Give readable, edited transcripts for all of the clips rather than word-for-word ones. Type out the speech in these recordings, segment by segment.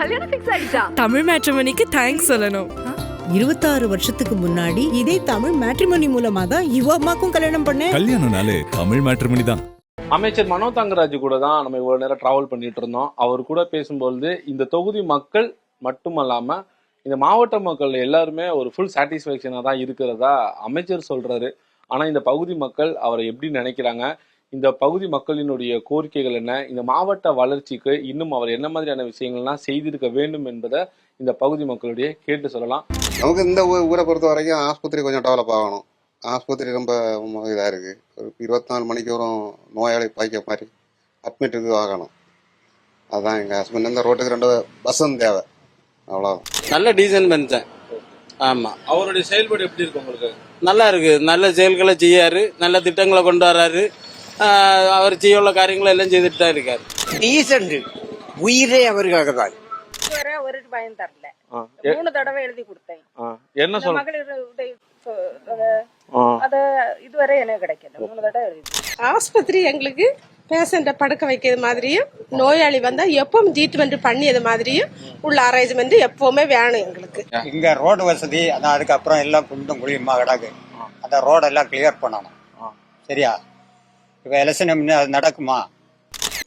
கல்யாணம் ஃபிக்ஸ் ஆயிடுச்சா? தமிழ் மேட்ரிமோனிக்கு தேங்க்ஸ் சொல்லணும். 26 வருஷத்துக்கு முன்னாடி இதே தமிழ் மேட்ரிமோனி மூலமா தான் இவ அம்மாக்கும் கல்யாணம் பண்ணேன். கல்யாணம்னாலே தமிழ் மேட்ரிமோனி தான். அமைச்சர் மனோ தங்கராஜ் கூட தான் நம்ம இவ்வளவு நேரம் டிராவல் பண்ணிட்டு இருந்தோம். அவர் கூட பேசும்போது இந்த தொகுதி மக்கள் மட்டுமல்லாம இந்த மாவட்ட மக்கள் எல்லாருமே ஒரு ஃபுல் சாட்டிஸ்ஃபேக்ஷனா தான் இருக்கிறதா அமைச்சர் சொல்றாரு. ஆனா இந்த பகுதி மக்கள் அவரை எப்படி நினைக்கிறாங்க, இந்த பகுதி மக்களினுடைய கோரிக்கைகள் என்ன, இந்த மாவட்ட வளர்ச்சிக்கு இன்னும் அவர் என்ன மாதிரியான விஷயங்கள்லாம் செய்திருக்க வேண்டும் என்பதை இந்த பகுதி மக்களுடைய கேட்டு சொல்லலாம். நமக்கு இந்த ஊரை பொறுத்த வரைக்கும் ஆஸ்பத்திரி கொஞ்சம் டெவலப் ஆகணும். ஆஸ்பத்திரி ரொம்ப இதாக இருக்குது. ஒரு 24 மணிக்கு வரும் நோயாளி பாய்க்க மாதிரி அட்மிட்டுக்கு ஆகணும். அதுதான் எங்கள் ஹஸ்பண்ட். இந்த ரோட்டுக்கு 2 பஸ்ஸும் தேவை, அவ்வளோதான். நல்ல டிசைன் பண்ணிட்டேன். ஆமாம், அவருடைய செயல்பாடு எப்படி இருக்கு உங்களுக்கு? நல்லா இருக்கு. நல்ல செயல்களை செய்யாரு, நல்ல திட்டங்களை கொண்டு வர்றாரு. அவர் செய்யுள்ள காரியங்களை எல்லாம் செய்துட்டு தான் இருக்காரு. டீசென்ட் உயிரே அவருக்காக தான். ஒரு பயம் தரல. 3 தடவை எழுதி கொடுத்தேன். என்ன சொல்ல அது இதுவரை எனக்கு கிடைக்கல. 3 தடவை எழுதி. ஆஸ்பத்திரி எங்களுக்கு பேஷண்ட படுக்க வைக்கிறது மாதிரியும், நோயாளி வந்தா எப்பவும் ட்ரீட்மெண்ட் பண்ணியது மாதிரியும் உள்ள அரேஞ்ச்மெண்ட் எப்பவுமே வேணும் எங்களுக்கு. இங்க ரோடு வசதி அதான், அதுக்கப்புறம் எல்லாம் குண்டும் குழியுமா கிடக்கு. அந்த ரோடெல்லாம் கிளியர் பண்ணணும். சரியா? இப்ப எலெக்ஷன் அது நடக்குமா?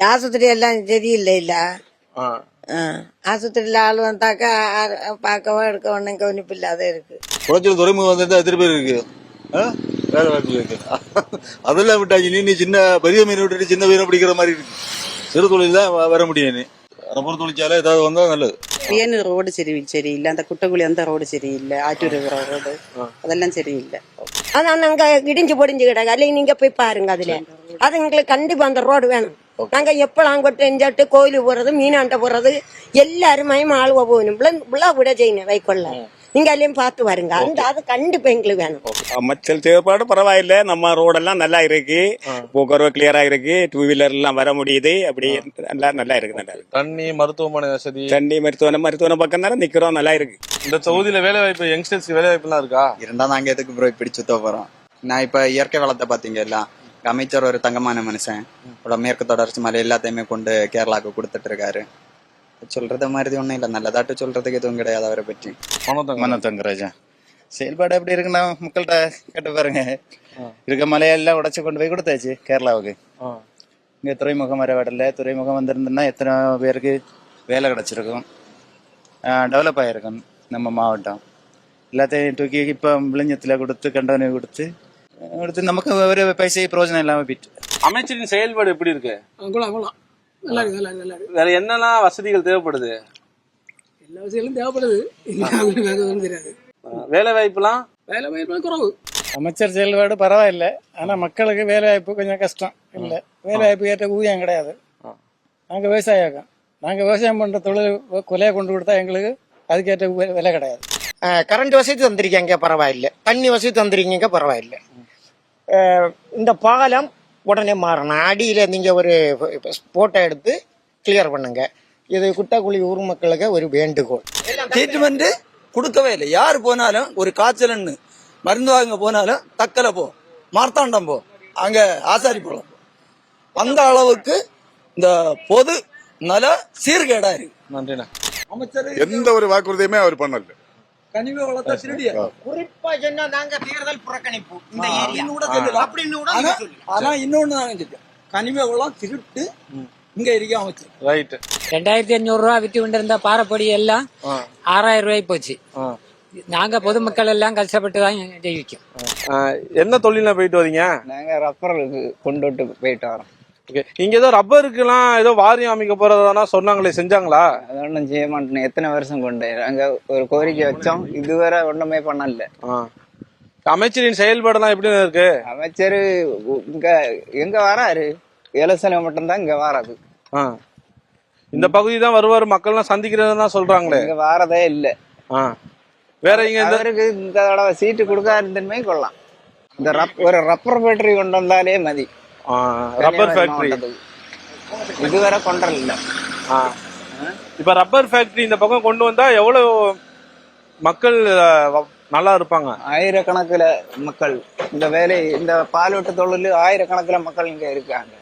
ஆஸ்பத்திரி எல்லாம் சரியில்லை இல்ல. ஆஸ்பத்திரியில ஆள் வந்தாக்கா பார்க்கவோ எடுக்க ஒன்னும் கவனிப்பு இல்லாத இருக்கு. குளச்சல் துறைமுகம் வந்து எத்தனை பேர் இருக்கு? வேலை வாய்ப்பு இருக்கு. அதெல்லாம் விட்டாச்சு. நீ சின்ன பெரிய மீன் விட்டுட்டு சின்ன மீனை பிடிக்கிற மாதிரி இருக்கு. சிறு தொழில் தான் வர முடியும். ரப்பர் தொழிற்சாலை ஏதாவது வந்தா நல்லது. ஏன்னு ரோடு சரியில்லை. அந்த குட்டக்குழி அந்த ரோடு சரியில்லை. ஆற்றூர் ரோடு அதெல்லாம் சரியில்லை. அதான் நாங்க இடிஞ்சு பொடிஞ்சு கிடக்கு. அல்ல நீங்க போய் பாருங்க. அதுல அது எங்களுக்கு கண்டிப்பா அந்த ரோடு வேணும். நாங்க எப்பலாம் கொட்டு எஞ்சாட்டு கோயிலுக்கு போறது, மீனாண்ட போறது எல்லாருமே ஆளுவ போகணும். விழா விட செய்யணும் வைக்கொள்ள. நீங்க எல்லாம் பார்த்து வருங்க. அந்த அது கண்டிப்பா எங்களுக்கு வேணும். அமைச்சர் செயற்பாடு பரவாயில்ல. நம்ம ரோடெல்லாம் நல்லா இருக்கு, போக்குவரத்து கிளியரா இருக்கு, 2 வீலர் எல்லாம் வர முடியுது. அப்படி நல்லா இருக்கு. தண்ணி, மருத்துவமனை வசதி, மருத்துவமனை பக்கம் தானே நிக்கிறோம். நல்லா இருக்கு. இந்த தொகுதியில வேலை வாய்ப்பு, யங்ஸ்டர்ஸ்க்கு வேலை வாய்ப்பு எல்லாம் இருக்கா? இருந்தா நாங்க எதுக்கு ப்ரோ இப்படி சுத்த போறோம்? நான் இப்ப இயற்கை வளத்தை பாத்தீங்க எல்லாம். அமைச்சர் ஒரு தங்கமான மனுஷன். மேற்கு தொடர்ச்சி மலை எல்லாத்தையுமே கொண்டு கேரளாவுக்கு கொடுத்துட்டு இருக்காரு. சொல்றது மாதிரி ஒண்ணும் இல்ல, நல்லதாட்டு சொல்றதுக்கு எதுவும் கிடையாது அவரை பற்றி. மனோ தங்கராஜா செயல்பாடு எப்படி இருக்குன்னா மக்கள்கிட்ட கேட்டு பாருங்க. இருக்க மலையெல்லாம் உடைச்சு கொண்டு போய் கொடுத்தாச்சு கேரளாவுக்கு. இங்க துறைமுகம் வர விடல. துறைமுகம் வந்திருந்தோம்னா எத்தனை பேருக்கு வேலை கிடைச்சிருக்கும், டெவலப் ஆயிருக்கும் நம்ம மாவட்டம். எல்லாத்தையும் தூக்கி இப்ப விளைஞ்சத்துல கொடுத்து கண்டவனை கொடுத்து நமக்கு ஒரு பைசா பிரயோஜனம் இல்லாம போயிட்டு. அமைச்சரின் செயல்பாடு எப்படி இருக்கு? வேற என்னெல்லாம் வசதிகள் தேவைப்படுது? எல்லா வசதிகளும் தேவைப்படுது. தெரியாது. வேலை வாய்ப்புலாம் குறவு. அமைச்சர் செயல்பாடு பரவாயில்ல. ஆனா மக்களுக்கு வேலை வாய்ப்பு கொஞ்சம் கஷ்டம் இல்ல. வேலை வாய்ப்பு ஏற்ற ஊதியம் கிடையாது. நாங்க விவசாயம். நாங்க விவசாயம் பண்ற தொழில் கொலையை கொண்டு கொடுத்தா எங்களுக்கு அதுக்கேற்ற விலை கிடையாது. கரண்ட் வசதி தந்திருக்கீங்க பரவாயில்ல, தண்ணி வசதி தந்திருக்கீங்க பரவாயில்ல. இந்த பாலம் உடனே மாறணும். அடியில நீங்க ஒரு போட்டோ எடுத்து கிளியர் பண்ணுங்க. இது குட்டாக்குழி ஊர் மக்களுக்கு ஒரு வேண்டுகோள். ட்ரீட்மெண்ட் கொடுக்கவே இல்லை. யாரு போனாலும் ஒரு காய்ச்சல்னு மருந்து வாங்க போனாலும் தக்கலை போ, மார்த்தாண்டம் போ, அங்க ஆசாரி போலாம். அந்த அளவுக்கு இந்த பொது நல சீர்கேடா இருக்கு. நன்றிண்ணா. அமைச்சர் எந்த ஒரு வாக்குறுதியுமே அவர் பண்ணல. கனிம வளத்தை திருடிய குறிப்பா சொன்னா நாங்க தேர்தல் புறக்கணிப்பு இந்த ஏரியா அப்படின்னு கூட ஆனா இன்னொன்னு நாங்க கனிம வளம் திருட்டு இங்க இருக்க அமைச்சர். ரைட். 2500 ரூபா விட்டு கொண்டிருந்த பாறைப்பொடி எல்லாம் 6000 ரூபாய் போச்சு. நாங்க பொதுமக்கள் எல்லாம் கஷ்டப்பட்டு தான் ஜெயிக்கும். என்ன தொழில போயிட்டு வரீங்க? நாங்க ரப்பர் கொண்டு போயிட்டு வரோம். இங்க ஏதோ ரப்பருக்குலாம் ஏதோ வாரியம் அமைக்க போறதானா சொன்னாங்களே, செஞ்சாங்களா? அது ஒன்றும் செய்ய மாட்டேன். எத்தனை வருஷம் கொண்டு அங்க ஒரு கோரிக்கை வச்சோம், இதுவரை ஒண்ணுமே பண்ணல. அமைச்சரின் செயல்பாடுலாம் எப்படி இருக்கு? அமைச்சர் எங்க வராரு? எலெக்ஷன் மட்டும்தான் இங்க வராது. இந்த பகுதி தான் வருவாரு, மக்கள்லாம் சந்திக்கிறதா சொல்றாங்களே. இங்க வாரதே இல்ல. வேற இங்க இந்த தடவை சீட்டு கொடுக்காருந்தன்மை கொள்ளலாம். இந்த ஒரு ரப்பர் ஃபேக்டரி கொண்டு வந்தாலே மதி. ரப்பர் ஃபேக்டரி இதுவரை கொண்டல. இப்ப ரப்பர் ஃபேக்டரி இந்த பக்கம் கொண்டு வந்தா எவ்வளவு மக்கள் நல்லா இருப்பாங்க? ஆயிரக்கணக்கில் மக்கள் இந்த வேலை, இந்த பாலூட்டு தொழில் ஆயிரக்கணக்கில் மக்கள் இங்க இருக்காங்க.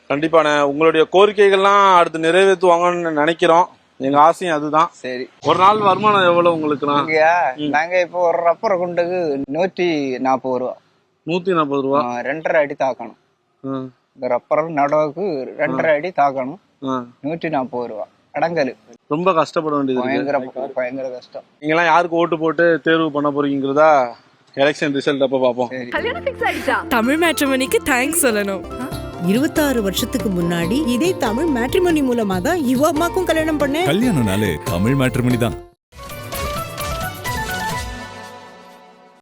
கண்டிப்பாண்ணே, உங்களுடைய கோரிக்கைகள்லாம் அடுத்து நிறைவேற்றுவாங்கன்னு நினைக்கிறோம். எங்க ஆசையும் அதுதான். சரி, ஒரு நாள் வருமானம் எவ்வளவு உங்களுக்குண்ணா? நாங்க இப்போ ஒரு ரப்பர் குண்டுக்கு 140 ரூபா. 140 ரூபா. 2.5 அடி தாக்கணும். இந்த ரப்பர் நடவுக்கு 2.5 அடி தாக்கணும். 140 ரூபா அடங்கல். ரொம்ப கஷ்டப்பட வேண்டியது இருக்கு. பயங்கர கஷ்டம். நீங்கெல்லாம் யாருக்கு ஓட்டு போட்டு தேர்வு பண்ண போறீங்கிறதா எலெக்ஷன் ரிசல்ட் அப்ப பாப்போம். தமிழ் மேட்ரிமோனிக்கு தேங்க்ஸ் சொல்லணும். 26 வருஷத்துக்கு முன்னாடி இதே தமிழ் மேட்ரிமோனி மூலமா தான் இவ அம்மாக்கும் கல்யாணம் பண்ணேன். கல்யாணம்னாலே தமிழ் மேட்ரிமோனி தான்.